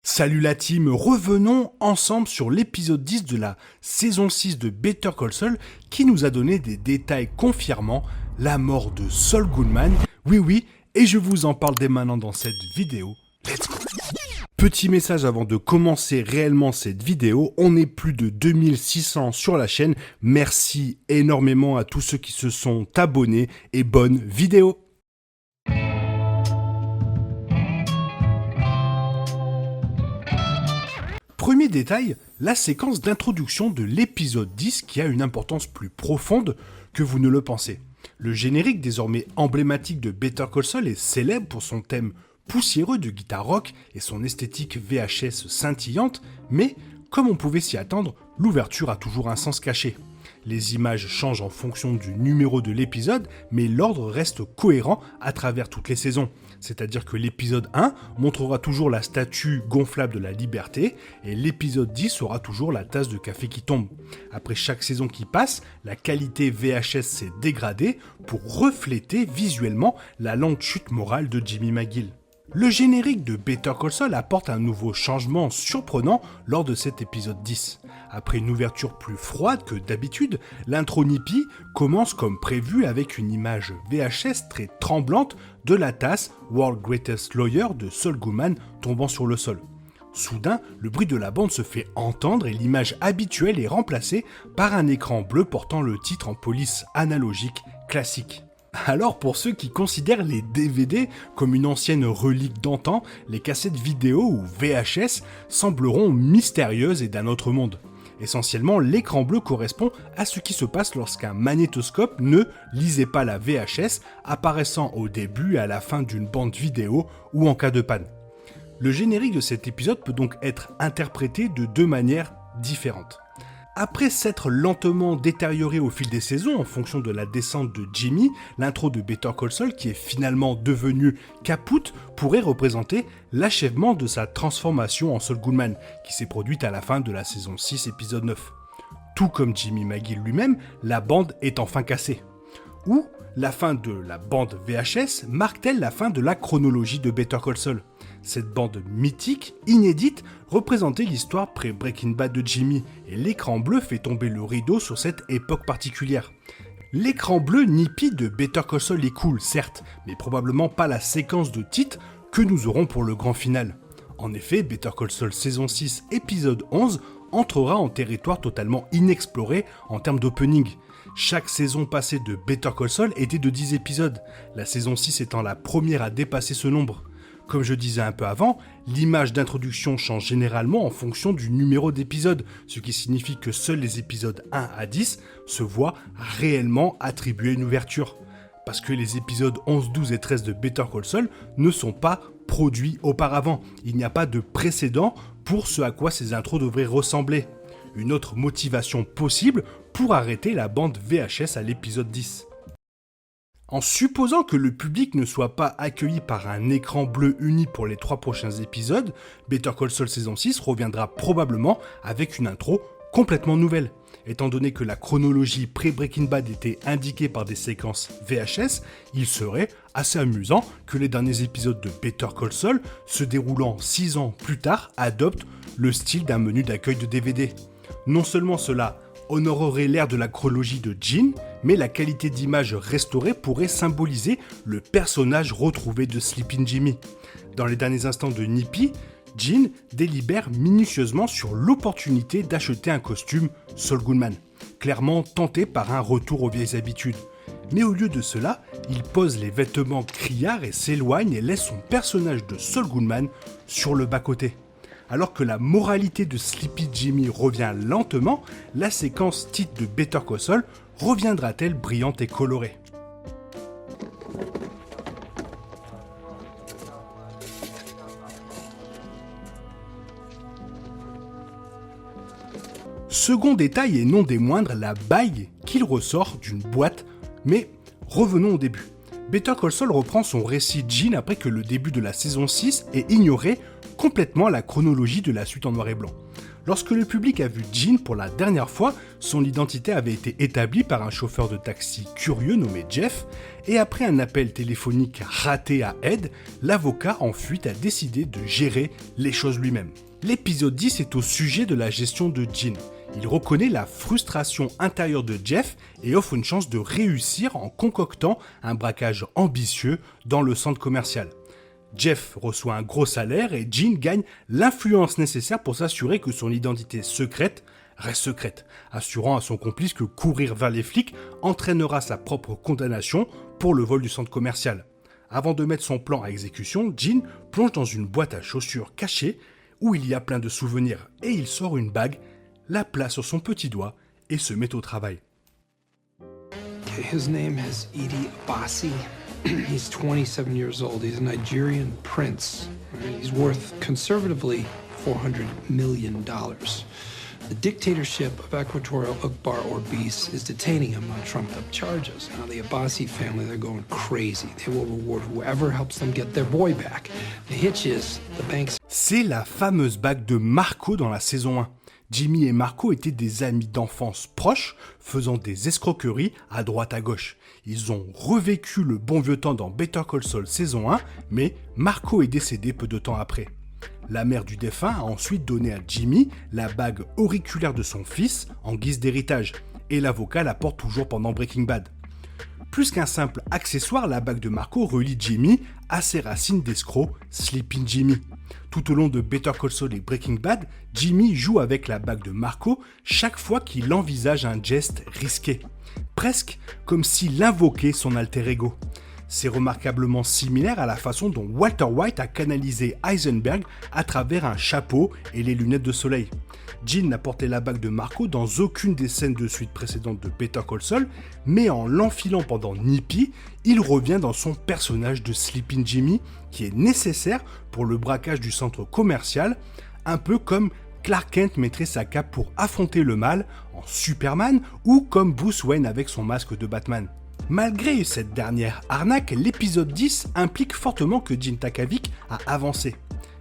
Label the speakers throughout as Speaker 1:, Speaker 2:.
Speaker 1: Salut la team, revenons ensemble sur l'épisode 10 de la saison 6 de Better Call Saul qui nous a donné des détails confirmant la mort de Saul Goodman. Oui, et je vous en parle dès maintenant dans cette vidéo. Let's go! Petit message avant de commencer réellement cette vidéo, on est plus de 2600 sur la chaîne. Merci énormément à tous ceux qui se sont abonnés et bonne vidéo! Premier détail, la séquence d'introduction de l'épisode 10 qui a une importance plus profonde que vous ne le pensez. Le générique désormais emblématique de Better Call Saul est célèbre pour son thème poussiéreux de guitare rock et son esthétique VHS scintillante, mais comme on pouvait s'y attendre, l'ouverture a toujours un sens caché. Les images changent en fonction du numéro de l'épisode, mais l'ordre reste cohérent à travers toutes les saisons. C'est-à-dire que l'épisode 1 montrera toujours la statue gonflable de la liberté, et l'épisode 10 aura toujours la tasse de café qui tombe. Après chaque saison qui passe, la qualité VHS s'est dégradée pour refléter visuellement la lente chute morale de Jimmy McGill. Le générique de Better Call Saul apporte un nouveau changement surprenant lors de cet épisode 10. Après une ouverture plus froide que d'habitude, l'intro Nippy commence comme prévu avec une image VHS très tremblante de la tasse World's Greatest Lawyer de Saul Goodman tombant sur le sol. Soudain, le bruit de la bande se fait entendre et l'image habituelle est remplacée par un écran bleu portant le titre en police analogique classique. Alors pour ceux qui considèrent les DVD comme une ancienne relique d'antan, les cassettes vidéo ou VHS sembleront mystérieuses et d'un autre monde. Essentiellement, l'écran bleu correspond à ce qui se passe lorsqu'un magnétoscope ne lisait pas la VHS, apparaissant au début et à la fin d'une bande vidéo ou en cas de panne. Le générique de cet épisode peut donc être interprété de deux manières différentes. Après s'être lentement détérioré au fil des saisons en fonction de la descente de Jimmy, l'intro de Better Call Saul, qui est finalement devenu Caput, pourrait représenter l'achèvement de sa transformation en Saul Goodman, qui s'est produite à la fin de la saison 6, épisode 9. Tout comme Jimmy McGill lui-même, la bande est enfin cassée. Ou la fin de la bande VHS marque-t-elle la fin de la chronologie de Better Call Saul ? Cette bande mythique, inédite, représentait l'histoire pré-Breaking Bad de Jimmy, et l'écran bleu fait tomber le rideau sur cette époque particulière. L'écran bleu Nippy de Better Call Saul est cool, certes, mais probablement pas la séquence de titres que nous aurons pour le grand final. En effet, Better Call Saul saison 6, épisode 11, entrera en territoire totalement inexploré en termes d'opening. Chaque saison passée de Better Call Saul était de 10 épisodes, la saison 6 étant la première à dépasser ce nombre. Comme je disais un peu avant, l'image d'introduction change généralement en fonction du numéro d'épisode, ce qui signifie que seuls les épisodes 1 à 10 se voient réellement attribuer une ouverture. Parce que les épisodes 11, 12 et 13 de Better Call Saul ne sont pas produits auparavant. Il n'y a pas de précédent pour ce à quoi ces intros devraient ressembler. Une autre motivation possible pour arrêter la bande VHS à l'épisode 10. En supposant que le public ne soit pas accueilli par un écran bleu uni pour les 3 prochains épisodes, Better Call Saul saison 6 reviendra probablement avec une intro complètement nouvelle. Étant donné que la chronologie pré-Breaking Bad était indiquée par des séquences VHS, il serait assez amusant que les derniers épisodes de Better Call Saul, se déroulant 6 ans plus tard, adoptent le style d'un menu d'accueil de DVD. Non seulement cela honorerait l'ère de la chronologie de Gene, mais la qualité d'image restaurée pourrait symboliser le personnage retrouvé de Sleeping Jimmy. Dans les derniers instants de Nippy, Gene délibère minutieusement sur l'opportunité d'acheter un costume Saul Goodman, clairement tenté par un retour aux vieilles habitudes. Mais au lieu de cela, il pose les vêtements criards et s'éloigne et laisse son personnage de Saul Goodman sur le bas-côté. Alors que la moralité de Sleepy Jimmy revient lentement, la séquence titre de Better Call Saul reviendra-t-elle brillante et colorée ? Second détail et non des moindres, la bague qu'il ressort d'une boîte, mais revenons au début. Better Call Saul reprend son récit Gene après que le début de la saison 6 ait ignoré complètement la chronologie de la suite en noir et blanc. Lorsque le public a vu Jean pour la dernière fois, son identité avait été établie par un chauffeur de taxi curieux nommé Jeff, et après un appel téléphonique raté à Ed, l'avocat en fuite a décidé de gérer les choses lui-même. L'épisode 10 est au sujet de la gestion de Jean. Il reconnaît la frustration intérieure de Jeff et offre une chance de réussir en concoctant un braquage ambitieux dans le centre commercial. Jeff reçoit un gros salaire et Jean gagne l'influence nécessaire pour s'assurer que son identité secrète reste secrète, assurant à son complice que courir vers les flics entraînera sa propre condamnation pour le vol du centre commercial. Avant de mettre son plan à exécution, Jean plonge dans une boîte à chaussures cachée où il y a plein de souvenirs et il sort une bague, la place sur son petit doigt et se met au travail.
Speaker 2: His name is Idi Abbasi. He's 27 years old. He's a Nigerian prince. He's worth conservatively $400 million. The dictatorship of Equatorial Akbar Orbis is detaining him on trumped-up charges. Now, the Abbasi family, they're going crazy. They will reward whoever helps them get their boy back. The hitch is, the banks...
Speaker 1: C'est la fameuse bague de Marco dans la saison 1. Jimmy et Marco étaient des amis d'enfance proches, faisant des escroqueries à droite à gauche. Ils ont revécu le bon vieux temps dans Better Call Saul saison 1, mais Marco est décédé peu de temps après. La mère du défunt a ensuite donné à Jimmy la bague auriculaire de son fils en guise d'héritage, et l'avocat la porte toujours pendant Breaking Bad. Plus qu'un simple accessoire, la bague de Marco relie Jimmy à ses racines d'escroc Sleeping Jimmy. Tout au long de Better Call Saul et Breaking Bad, Jimmy joue avec la bague de Marco chaque fois qu'il envisage un geste risqué, presque comme s'il invoquait son alter ego. C'est remarquablement similaire à la façon dont Walter White a canalisé Heisenberg à travers un chapeau et les lunettes de soleil. Jean n'a porté la bague de Marco dans aucune des scènes de suite précédentes de Better Call Saul, mais en l'enfilant pendant Nippy, il revient dans son personnage de Sleeping Jimmy, qui est nécessaire pour le braquage du centre commercial, un peu comme Clark Kent mettrait sa cape pour affronter le mal en Superman, ou comme Bruce Wayne avec son masque de Batman. Malgré cette dernière arnaque, l'épisode 10 implique fortement que Jean Takovic a avancé.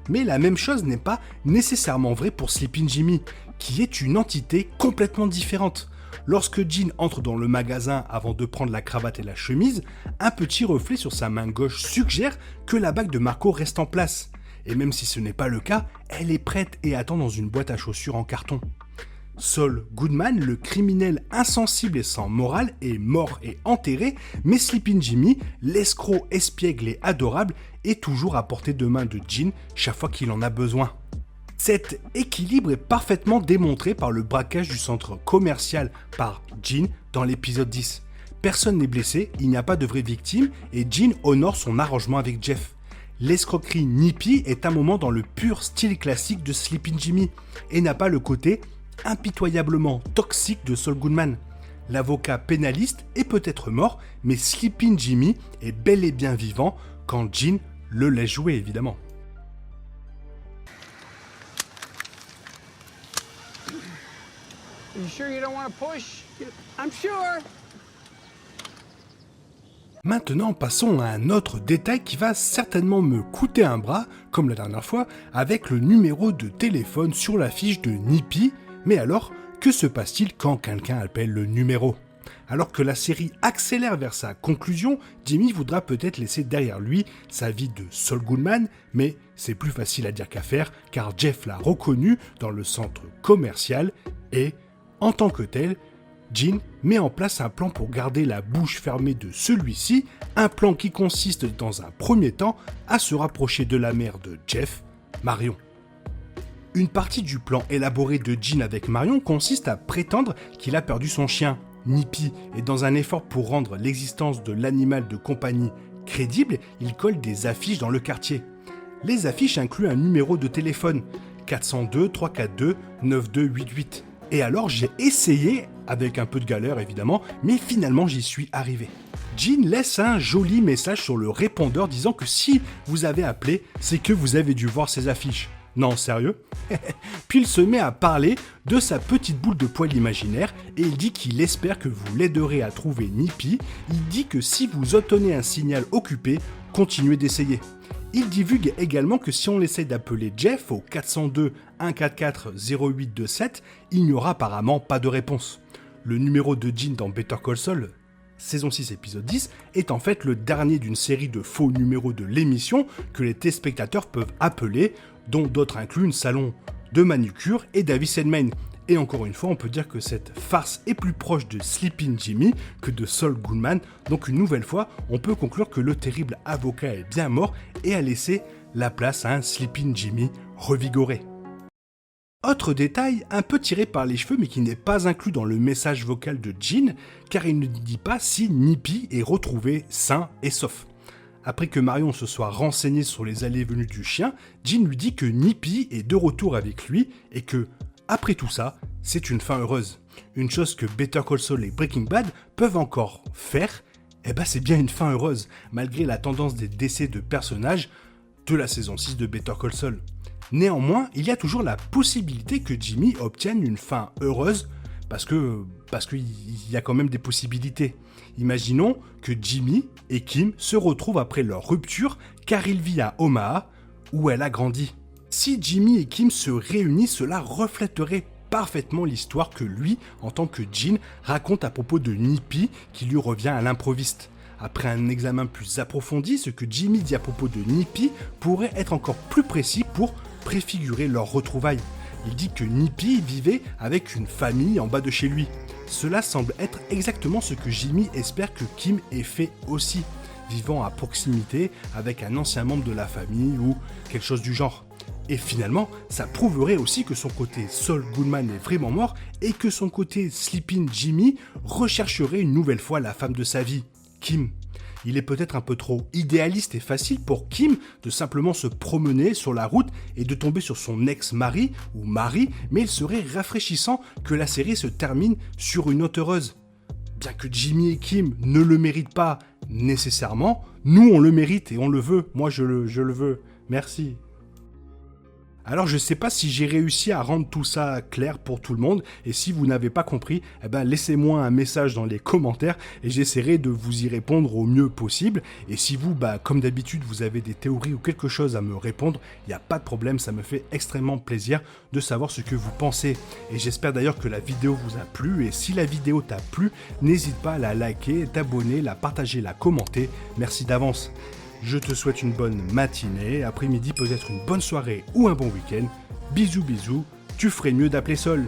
Speaker 1: Mais la même chose n'est pas nécessairement vraie pour Sleeping Jimmy, qui est une entité complètement différente. Lorsque Jean entre dans le magasin avant de prendre la cravate et la chemise, un petit reflet sur sa main gauche suggère que la bague de Marco reste en place. Et même si ce n'est pas le cas, elle est prête et attend dans une boîte à chaussures en carton. Saul Goodman, le criminel insensible et sans morale, est mort et enterré, mais Sleeping Jimmy, l'escroc espiègle et adorable, est toujours à portée de main de Jean chaque fois qu'il en a besoin. Cet équilibre est parfaitement démontré par le braquage du centre commercial par Jean dans l'épisode 10. Personne n'est blessé, il n'y a pas de vraie victime et Jean honore son arrangement avec Jeff. L'escroquerie Nippy est un moment dans le pur style classique de Sleeping Jimmy et n'a pas le côté impitoyablement toxique de Saul Goodman. L'avocat pénaliste est peut-être mort, mais Sleeping Jimmy est bel et bien vivant quand Jean le laisse jouer évidemment.
Speaker 2: You sure you don't want to push? I'm sure.
Speaker 1: Maintenant, passons à un autre détail qui va certainement me coûter un bras, comme la dernière fois, avec le numéro de téléphone sur la fiche de Nippy. Mais alors, que se passe-t-il quand quelqu'un appelle le numéro ? Alors que la série accélère vers sa conclusion, Jimmy voudra peut-être laisser derrière lui sa vie de Saul Goodman, mais c'est plus facile à dire qu'à faire, car Jeff l'a reconnu dans le centre commercial et, en tant que tel, Jean met en place un plan pour garder la bouche fermée de celui-ci, un plan qui consiste dans un premier temps à se rapprocher de la mère de Jeff, Marion. Une partie du plan élaboré de Jean avec Marion consiste à prétendre qu'il a perdu son chien, Nippy, et dans un effort pour rendre l'existence de l'animal de compagnie crédible, il colle des affiches dans le quartier. Les affiches incluent un numéro de téléphone, 402 342 9288. Et alors j'ai essayé, avec un peu de galère évidemment, mais finalement j'y suis arrivé. Jean laisse un joli message sur le répondeur disant que si vous avez appelé, c'est que vous avez dû voir ces affiches. Non, sérieux ? Puis il se met à parler de sa petite boule de poil imaginaire et il dit qu'il espère que vous l'aiderez à trouver Nippy. Il dit que si vous obtenez un signal occupé, continuez d'essayer. Il divulgue également que si on essaie d'appeler Jeff au 402 144 0827, il n'y aura apparemment pas de réponse. Le numéro de Gene dans Better Call Saul, saison 6 épisode 10, est en fait le dernier d'une série de faux numéros de l'émission que les téléspectateurs peuvent appeler, dont d'autres incluent une salon de manucure et Davis & Main. Et encore une fois, on peut dire que cette farce est plus proche de Sleeping Jimmy que de Saul Goodman, donc une nouvelle fois, on peut conclure que le terrible avocat est bien mort et a laissé la place à un Sleeping Jimmy revigoré. Autre détail, un peu tiré par les cheveux mais qui n'est pas inclus dans le message vocal de Gene, car il ne dit pas si Nippy est retrouvé sain et sauf. Après que Marion se soit renseignée sur les allées et venues du chien, Gene lui dit que Nippy est de retour avec lui et que, après tout ça, c'est une fin heureuse. Une chose que Better Call Saul et Breaking Bad peuvent encore faire, c'est bien une fin heureuse, malgré la tendance des décès de personnages de la saison 6 de Better Call Saul. Néanmoins, il y a toujours la possibilité que Jimmy obtienne une fin heureuse, parce qu'il y a quand même des possibilités. Imaginons que Jimmy et Kim se retrouvent après leur rupture, car il vit à Omaha, où elle a grandi. Si Jimmy et Kim se réunissent, cela reflèterait parfaitement l'histoire que lui, en tant que Gene, raconte à propos de Nippy, qui lui revient à l'improviste. Après un examen plus approfondi, ce que Jimmy dit à propos de Nippy pourrait être encore plus précis pour préfigurer leur retrouvailles. Il dit que Nippy vivait avec une famille en bas de chez lui. Cela semble être exactement ce que Jimmy espère que Kim ait fait aussi, vivant à proximité avec un ancien membre de la famille ou quelque chose du genre. Et finalement, ça prouverait aussi que son côté Saul Goodman est vraiment mort et que son côté Sleeping Jimmy rechercherait une nouvelle fois la femme de sa vie, Kim. Il est peut-être un peu trop idéaliste et facile pour Kim de simplement se promener sur la route et de tomber sur son ex-mari ou mari, mais il serait rafraîchissant que la série se termine sur une note heureuse. Bien que Jimmy et Kim ne le méritent pas nécessairement, nous on le mérite et on le veut. Moi je le veux. Merci. Alors je sais pas si j'ai réussi à rendre tout ça clair pour tout le monde, et si vous n'avez pas compris, laissez-moi un message dans les commentaires et j'essaierai de vous y répondre au mieux possible. Et si vous, comme d'habitude, vous avez des théories ou quelque chose à me répondre, il n'y a pas de problème, ça me fait extrêmement plaisir de savoir ce que vous pensez. Et j'espère d'ailleurs que la vidéo vous a plu, et si la vidéo t'a plu, n'hésite pas à la liker, t'abonner, la partager, la commenter. Merci d'avance. Je te souhaite une bonne matinée, après-midi peut-être une bonne soirée ou un bon week-end. Bisous bisous, tu ferais mieux d'appeler Saul.